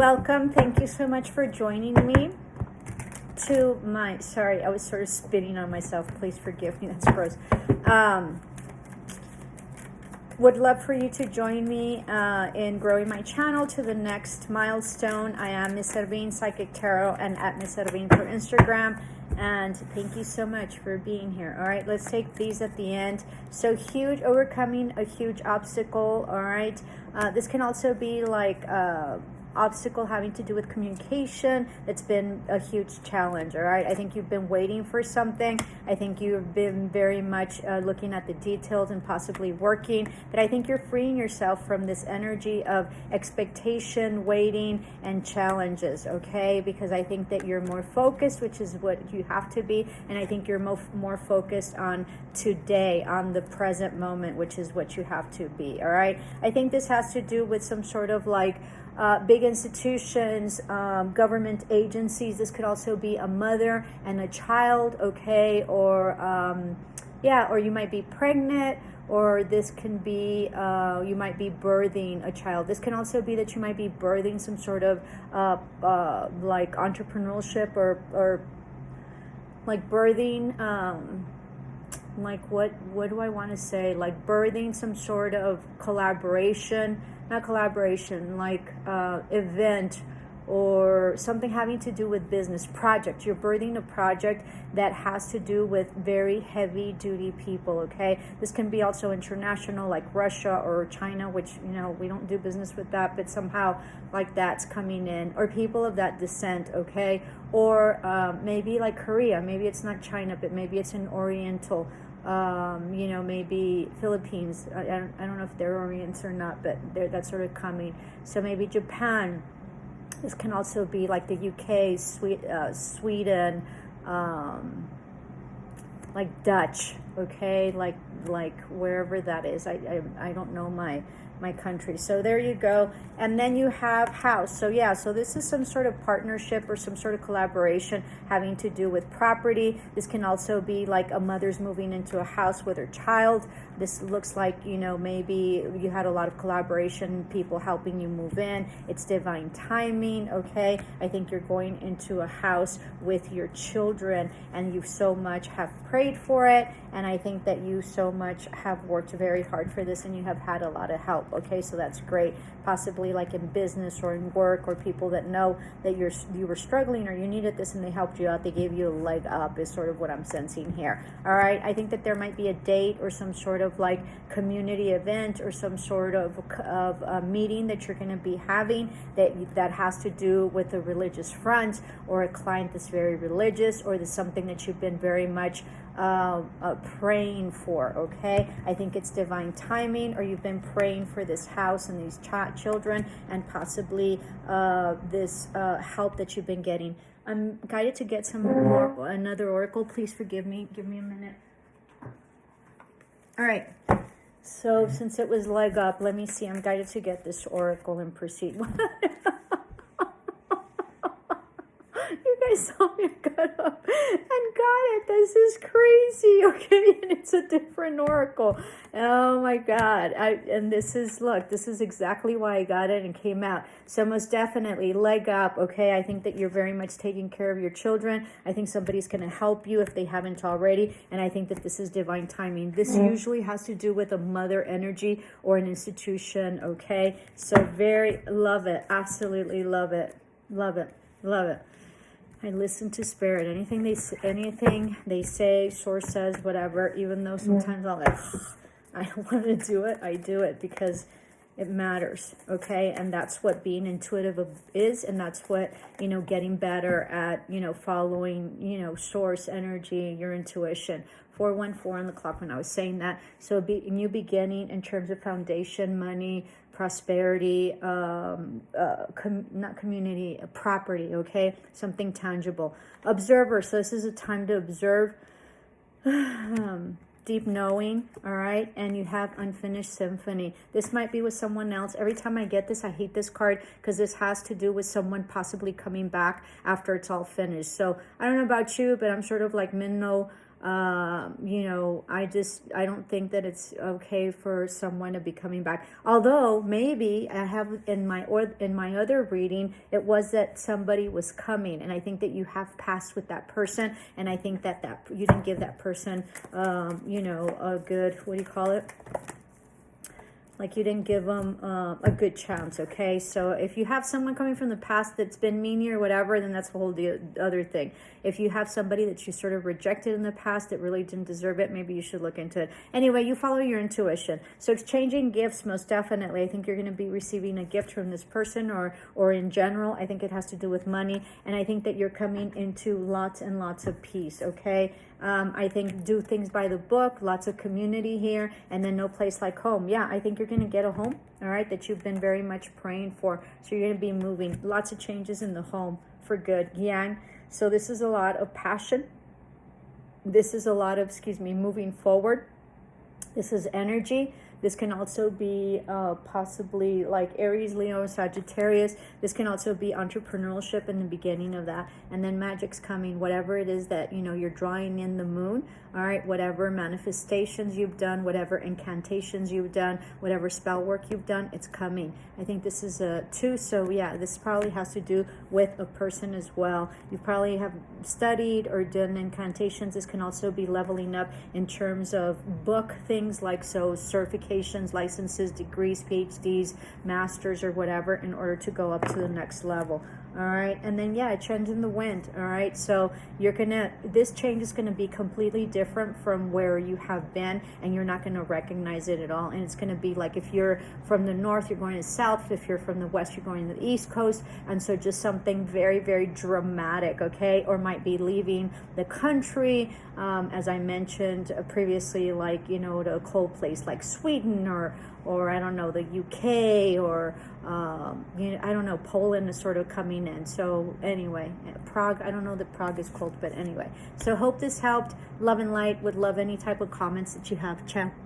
Welcome. Thank you so much for joining me to my, sorry, I was sort of spitting on myself. Please forgive me. That's gross. Would love for you to join me in growing my channel to the next milestone. I am Miss Ervin Psychic Tarot and at Miss Ervin for Instagram. And thank you so much for being here. All right, let's take these at the end. So huge, overcoming a huge obstacle. All right, this can also be like obstacle having to do with communication. It's been a huge challenge. All right, I think you've been waiting for something. I think you've been very much looking at the details and possibly working, but I think you're freeing yourself from this energy of expectation, waiting, and challenges. Okay, because I think that you're more focused, which is what you have to be, and I think you're more focused on today, on the present moment, which is what you have to be. All right, I think this has to do with some sort of like big institutions, government agencies. This could also be a mother and a child, okay? Or, yeah, or you might be pregnant, or this can be, you might be birthing a child. This can also be that you might be birthing some sort of like entrepreneurship or like birthing, like what do I want to say? Like birthing some sort of collaboration, not collaboration, like event or something having to do with business project. You're birthing a project that has to do with very heavy duty people, okay? This can be also international, like Russia or China, which, you know, we don't do business with that, but somehow like that's coming in, or people of that descent, okay? Or maybe like Korea. Maybe it's not China, but maybe it's an Oriental, you know, maybe Philippines. I don't know if they're Orients or not, but that's sort of coming. So maybe Japan. This can also be like the UK, Sweden, like Dutch, okay, like wherever that is. I don't know my country. So there you go. And then you have house. So yeah, so this is some sort of partnership or some sort of collaboration having to do with property. This can also be like a mother's moving into a house with her child. This looks like, you know, maybe you had a lot of collaboration, people helping you move in. It's divine timing, okay? I think you're going into a house with your children and you so much have prayed for it. And I think that you so much have worked very hard for this and you have had a lot of help, okay? So that's great. Possibly like in business or in work, or people that know that you were struggling or you needed this and they helped you out. They gave you a leg up is sort of what I'm sensing here. All right, I think that there might be a date or some sort of like community event or some sort of a meeting that you're going to be having that has to do with a religious front, or a client that's very religious, or there's something that you've been very much praying for, okay? I think it's divine timing, or you've been praying for this house and these children, and possibly this help that you've been getting. I'm guided to get another oracle. Please forgive me. Give me a minute. All right. So since it was leg up, let me see. I'm guided to get this oracle and proceed. You guys saw me, I got up and got it. This is crazy, okay? And it's a different oracle. Oh my God. And this is, look, this is exactly why I got it and came out. So most definitely, leg up, okay? I think that you're very much taking care of your children. I think somebody's going to help you if they haven't already. And I think that this is divine timing. This usually has to do with a mother energy or an institution, okay? So love it. Absolutely love it. Love it. Love it. I listen to spirit. Anything they say, source says, whatever, even though sometimes I'm like, I don't want to do it. I do it because it matters, okay? And that's what being intuitive is, and that's what, you know, getting better at, you know, following, you know, source energy, your intuition. 414 on the clock when I was saying that. So new beginning in terms of foundation, money, prosperity, not community, property, okay? Something tangible. Observer. So this is a time to observe. Deep knowing, all right? And you have unfinished symphony. This might be with someone else. Every time I get this, I hate this card because this has to do with someone possibly coming back after it's all finished. So I don't know about you, but I'm sort of like Minnow You know, I don't think that it's okay for someone to be coming back. Although maybe I have in my other reading, it was that somebody was coming, and I think that you have passed with that person, and I think that you didn't give that person, you know, a good, what do you call it? Like you didn't give them a good chance, okay? So if you have someone coming from the past that's been mean or whatever, then that's a whole other thing. If you have somebody that you sort of rejected in the past that really didn't deserve it, maybe you should look into it. Anyway, you follow your intuition. So exchanging gifts, most definitely. I think you're going to be receiving a gift from this person or in general. I think it has to do with money. And I think that you're coming into lots and lots of peace, okay? I think do things by the book, lots of community here, and then no place like home. Yeah, I think you're going to get a home, all right, that you've been very much praying for. So you're going to be moving. Lots of changes in the home for good. Yang. So this is a lot of passion. This is a lot of, moving forward. This is energy. This can also be possibly like Aries, Leo, Sagittarius. This can also be entrepreneurship in the beginning of that. And then magic's coming, whatever it is that, you know, you're drawing in the moon. All right, whatever manifestations you've done, whatever incantations you've done, whatever spell work you've done, it's coming. I think this is a 2. So yeah, this probably has to do with a person as well. You probably have studied or done incantations. This can also be leveling up in terms of book things like certifications, licenses, degrees, PhDs, masters, or whatever, in order to go up to the next level. All right, and then yeah, a change in the wind. All right, so this change is gonna be completely different from where you have been, and you're not gonna recognize it at all. And it's gonna be like if you're from the north, you're going to the south. If you're from the west, you're going to the east coast. And so just something very, very dramatic, okay? Or might be leaving the country, as I mentioned previously, like, you know, to a cold place like Sweden or I don't know, the UK, or you know, I don't know, Poland is sort of coming in. So anyway, Prague, I don't know that Prague is cold, but anyway. So hope this helped. Love and light. Would love any type of comments that you have. Ciao.